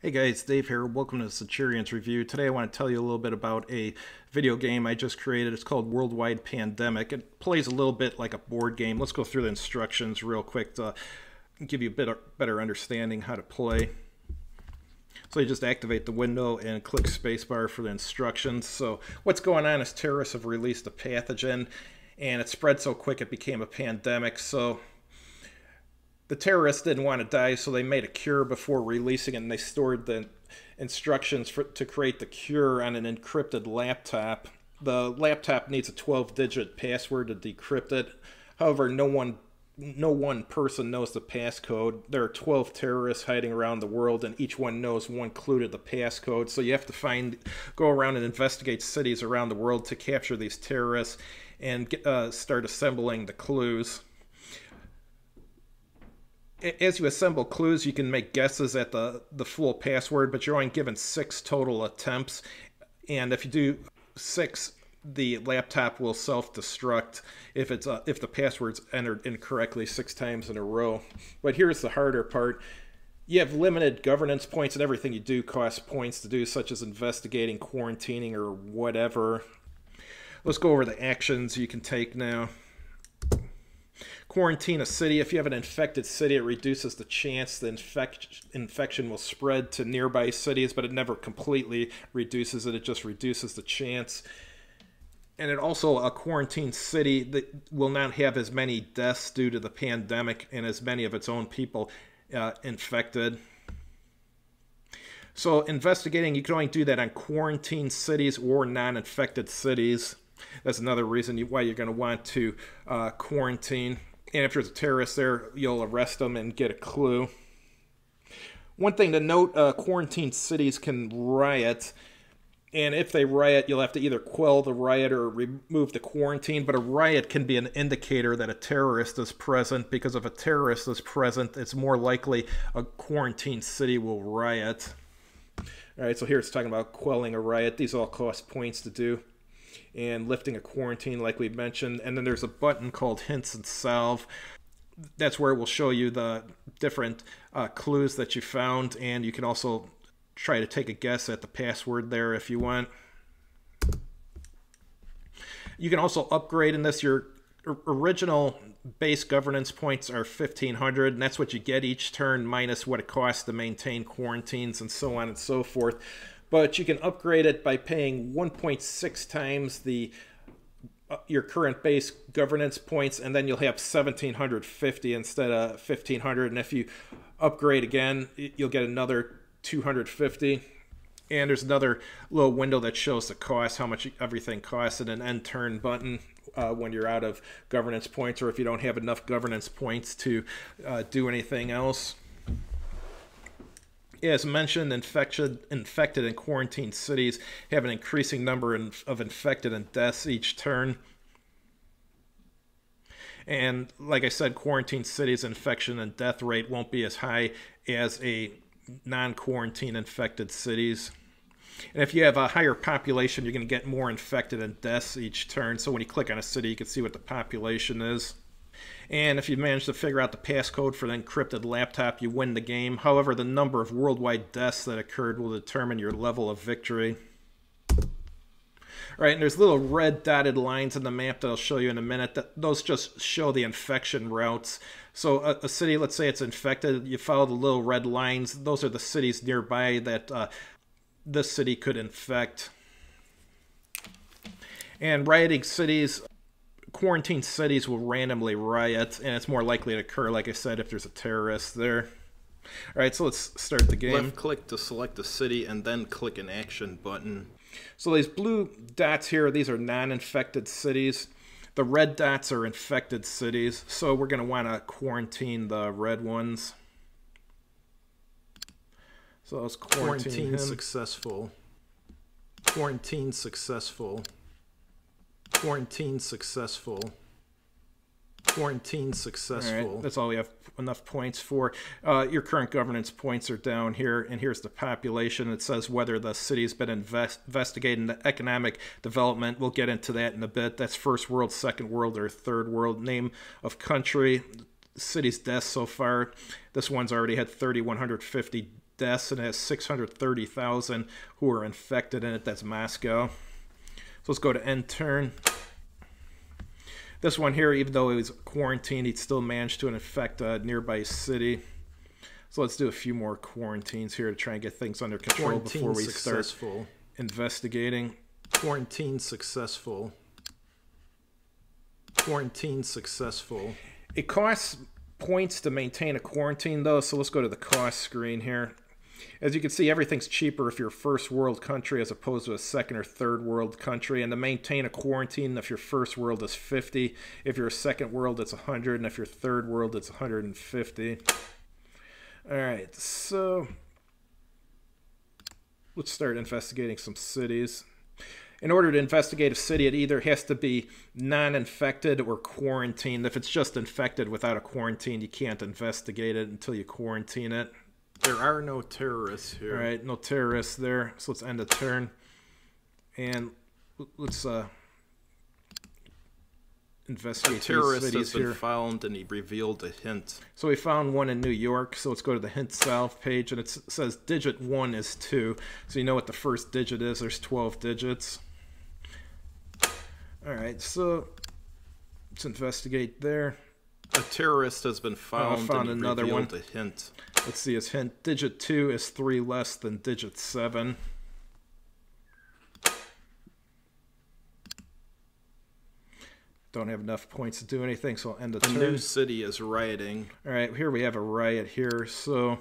Hey guys, Dave here. Welcome to Centurion's Review. Today I want to tell you a little bit about a video game I just created. It's called Worldwide Pandemic. It plays a little bit like a board game. Let's go through the instructions real quick to give you a better understanding how to play. So you just activate the window and click spacebar for the instructions. So what's going on is terrorists have released a pathogen and it spread so quick it became a pandemic. So the terrorists didn't want to die, so they made a cure before releasing it, and they stored the instructions to create the cure on an encrypted laptop. The laptop needs a 12-digit password to decrypt it. However, no one person knows the passcode. There are 12 terrorists hiding around the world, and each one knows one clue to the passcode. So you have to go around and investigate cities around the world to capture these terrorists and start assembling the clues. As you assemble clues, you can make guesses at the full password, but you're only given 6 total attempts. And if you do 6, the laptop will self-destruct if the password's entered incorrectly 6 times in a row. But here's the harder part. You have limited governance points, and everything you do costs points to do, such as investigating, quarantining, or whatever. Let's go over the actions you can take now. Quarantine a city. If you have an infected city, it reduces the chance the infection will spread to nearby cities, but it never completely reduces it. It just reduces the chance. And it also, a quarantined city that will not have as many deaths due to the pandemic and as many of its own people infected. So investigating, you can only do that on quarantined cities or non-infected cities. That's another reason why you're going to want to quarantine. And if there's a terrorist there, you'll arrest them and get a clue. One thing to note, quarantined cities can riot. And if they riot, you'll have to either quell the riot or remove the quarantine. But a riot can be an indicator that a terrorist is present, because if a terrorist is present, it's more likely a quarantined city will riot. All right, so here it's talking about quelling a riot. These all cost points to do. And lifting a quarantine, like we mentioned. And then there's a button called Hints and Solve. That's where it will show you the different clues that you found, and you can also try to take a guess at the password there if you want. You can also upgrade in this. Your original base governance points are 1,500, and that's what you get each turn, minus what it costs to maintain quarantines and so on and so forth. But you can upgrade it by paying 1.6 times your current base governance points, and then you'll have 1,750 instead of 1,500. And if you upgrade again, you'll get another 250. And there's another little window that shows the cost, how much everything costs, and an end turn button when you're out of governance points, or if you don't have enough governance points to do anything else. As mentioned, infected and quarantined cities have an increasing number of infected and deaths each turn. And like I said, quarantined cities' infection and death rate won't be as high as a non-quarantine infected cities. And if you have a higher population, you're going to get more infected and deaths each turn. So when you click on a city, you can see what the population is. And if you manage to figure out the passcode for the encrypted laptop, you win the game. However, the number of worldwide deaths that occurred will determine your level of victory. All right, and there's little red dotted lines in the map that I'll show you in a minute. Those just show the infection routes. So a city, let's say it's infected, you follow the little red lines. Those are the cities nearby that this city could infect. And rioting cities, quarantine cities will randomly riot, and it's more likely to occur, like I said, if there's a terrorist there. All right, so let's start the game. Left click to select the city, and then click an action button. So these blue dots here, these are non-infected cities. The red dots are infected cities, so we're going to want to quarantine the red ones. So let's quarantine successful. Quarantine successful. Quarantine successful. Quarantine successful. All right, that's all we have enough points for. Your current governance points are down here, and here's the population. It says whether the city's been investigating the economic development. We'll get into that in a bit. That's first world, second world, or third world. Name of country, city's deaths so far. This one's already had 3,150 deaths, and it has 630,000 who are infected in it. That's Moscow. So let's go to end turn. This one here, even though it was quarantined, he still managed to infect a nearby city. So let's do a few more quarantines here to try and get things under control before we start investigating. Quarantine successful. Quarantine successful. It costs points to maintain a quarantine, though, so let's go to the cost screen here. As you can see, everything's cheaper if you're a first world country as opposed to a second or third world country. And to maintain a quarantine, if your first world is 50, if you're a second world, it's 100, and if you're third world, it's 150. All right, so let's start investigating some cities. In order to investigate a city, it either has to be non-infected or quarantined. If it's just infected without a quarantine, you can't investigate it until you quarantine it. There are no terrorists here. All right, no terrorists there. So let's end a turn. And let's investigate a terrorist these cities has been here. found, and he revealed a hint. So we found one in New York. So let's go to the hint south page, and it says digit 1 is 2. So you know what the first digit is. There's 12 digits. All right, so let's investigate there. A terrorist has been found, found and he another one. revealed a hint. Let's see his hint. Digit 2 is 3 less than digit 7. Don't have enough points to do anything, so I'll end the turn. A new city is rioting. All right, here we have a riot here, so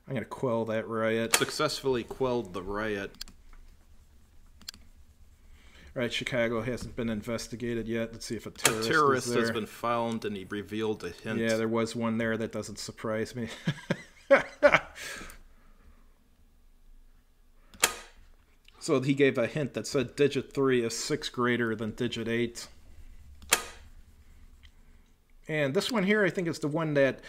I'm going to quell that riot. Successfully quelled the riot. All right, Chicago hasn't been investigated yet. Let's see if a terrorist, terrorist is there. has been found, and he revealed a hint. Yeah, there was one there. That doesn't surprise me. So he gave a hint that said digit 3 is 6 greater than digit 8. And this one here, I think, is the one that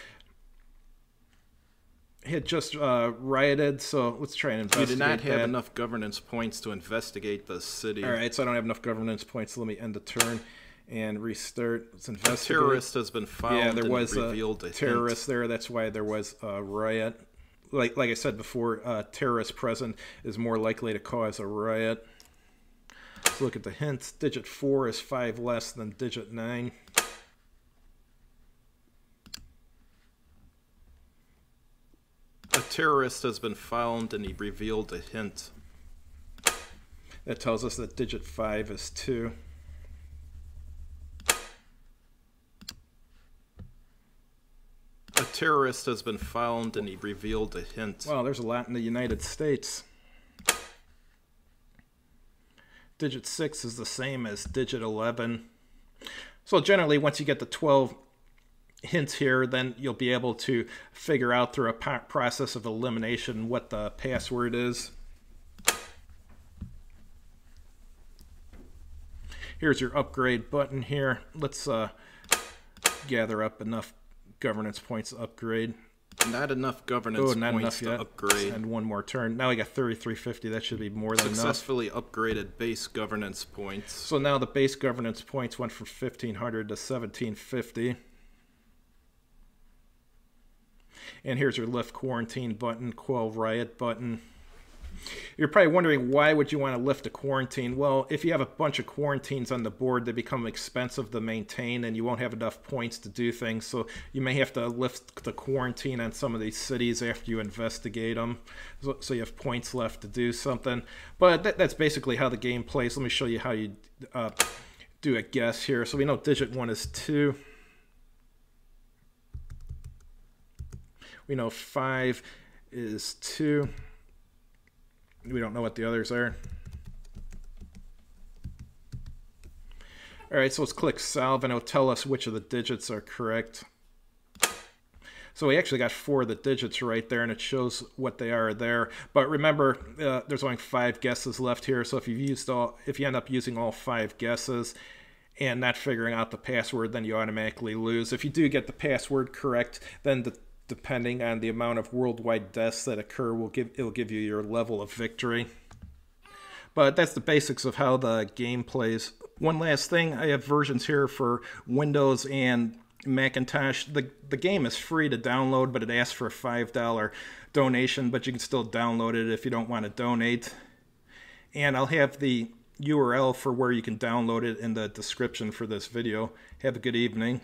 had just rioted, so let's try and investigate that. You did not have enough governance points to investigate the city. All right, so I don't have enough governance points, so let me end the turn and restart. Let's investigate. A terrorist has been found, yeah, there was and revealed a terrorist hint. there. That's why there was a riot. Like I said before, terrorist present is more likely to cause a riot. Let's look at the hints. Digit 4 is 5 less than digit 9. A terrorist has been found, and he revealed a hint. That tells us that digit 5 is 2. A terrorist has been found, and he revealed a hint. Wow, there's a lot in the United States. Digit 6 is the same as digit 11. So generally, once you get the 12 hints here, then you'll be able to figure out through a process of elimination what the password is. Here's your upgrade button here. Let's gather up enough governance points to upgrade. Not enough governance points to upgrade. And one more turn. Now we got 3350. That should be more than enough. Successfully upgraded base governance points. So now the base governance points went from 1500 to 1750. And here's your lift quarantine button, quell riot button. You're probably wondering, why would you want to lift a quarantine? Well, if you have a bunch of quarantines on the board, they become expensive to maintain, and you won't have enough points to do things. So you may have to lift the quarantine on some of these cities after you investigate them, so you have points left to do something. But that's basically how the game plays. Let me show you how you do a guess here. So we know digit 1 is 2. We know 5 is 2. We don't know what the others are. All right, so let's click solve, and it'll tell us which of the digits are correct. So we actually got 4 of the digits right there, and it shows what they are there. But remember, there's only 5 guesses left here. So if you end up using all 5 guesses and not figuring out the password, then you automatically lose. If you do get the password correct, then depending on the amount of worldwide deaths that occur, it'll give you your level of victory. But that's the basics of how the game plays. One last thing, I have versions here for Windows and Macintosh. The game is free to download, but it asks for a $5 donation, but you can still download it if you don't want to donate. And I'll have the URL for where you can download it in the description for this video. Have a good evening.